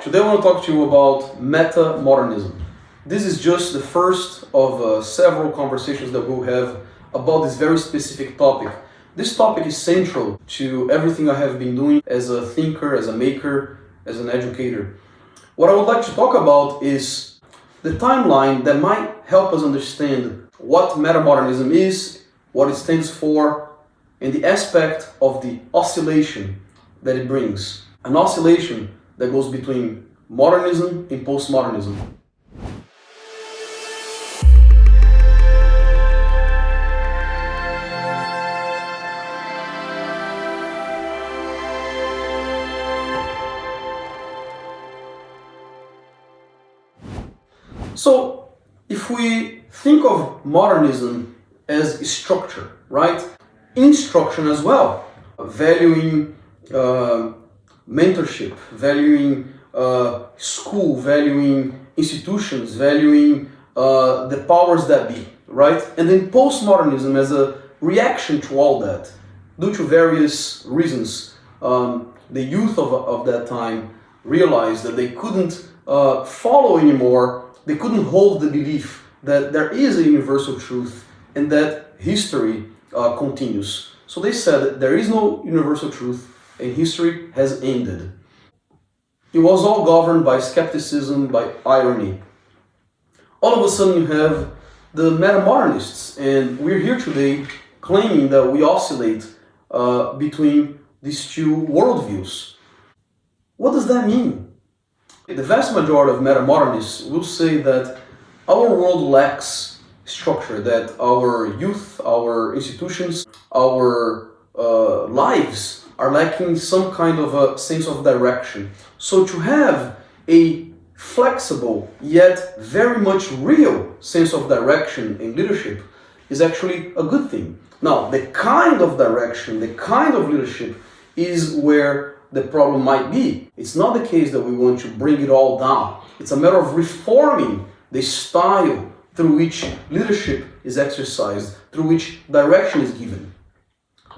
Today I want to talk to you about Metamodernism. This is just the first of several conversations that we'll have about this very specific topic. This topic is central to everything I have been doing as a thinker, as a maker, as an educator. What I would like to talk about is the timeline that might help us understand what Metamodernism is, what it stands for, and the aspect of the oscillation that it brings. An oscillation that goes between modernism and postmodernism. So, if we think of modernism as structure, right? Instruction as well, valuing mentorship, valuing school, valuing institutions, valuing the powers that be, right? And then postmodernism as a reaction to all that, due to various reasons. The youth of that time realized that they couldn't follow anymore, they couldn't hold the belief that there is a universal truth and that history continues. So they said that there is no universal truth and history has ended. It was all governed by skepticism, by irony. All of a sudden you have the metamodernists, and we're here today claiming that we oscillate between these two worldviews. What does that mean? The vast majority of metamodernists will say that our world lacks structure, that our youth, our institutions, our lives are lacking some kind of a sense of direction. So to have a flexible yet very much real sense of direction and leadership is actually a good thing. Now, the kind of direction, the kind of leadership is where the problem might be. It's not the case that we want to bring it all down. It's a matter of reforming the style through which leadership is exercised, through which direction is given.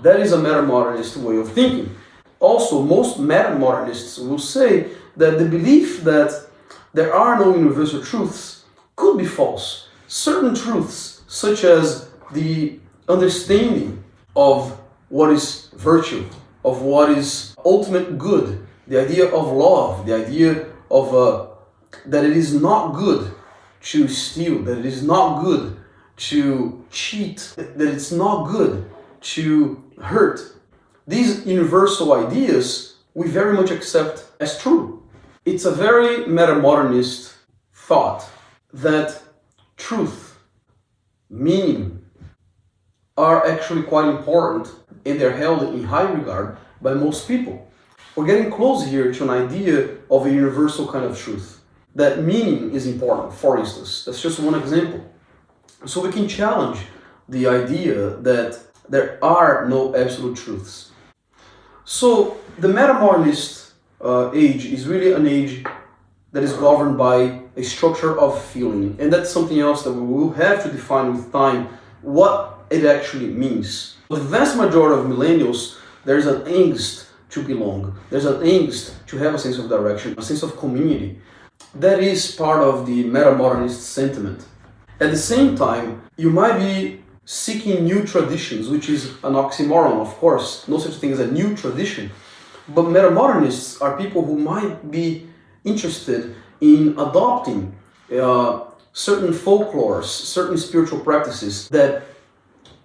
That is a metamodernist way of thinking. Also, most metamodernists will say that the belief that there are no universal truths could be false. Certain truths, such as the understanding of what is virtue, of what is ultimate good, the idea of love, the idea of that it is not good to steal, that it is not good to cheat, that it's not good to hurt. These universal ideas we very much accept as true. It's a very metamodernist thought that truth, meaning, are actually quite important and they're held in high regard by most people. We're getting close here to an idea of a universal kind of truth. That meaning is important, for instance. That's just one example. So we can challenge the idea that there are no absolute truths. So the metamodernist age is really an age that is governed by a structure of feeling. And that's something else that we will have to define with time, what it actually means. For the vast majority of millennials, there's an angst to belong. There's an angst to have a sense of direction, a sense of community. That is part of the metamodernist sentiment. At the same time, you might be seeking new traditions, which is an oxymoron, of course, no such thing as a new tradition. But metamodernists are people who might be interested in adopting certain folklores, certain spiritual practices that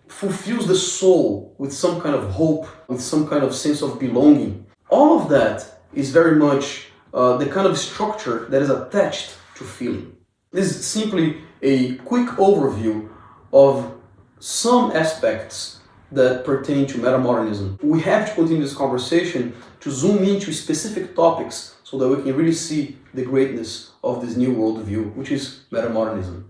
fulfills the soul with some kind of hope, with some kind of sense of belonging. All of that is very much the kind of structure that is attached to feeling. This is simply a quick overview of some aspects that pertain to metamodernism. We have to continue this conversation to zoom into specific topics so that we can really see the greatness of this new worldview, which is metamodernism.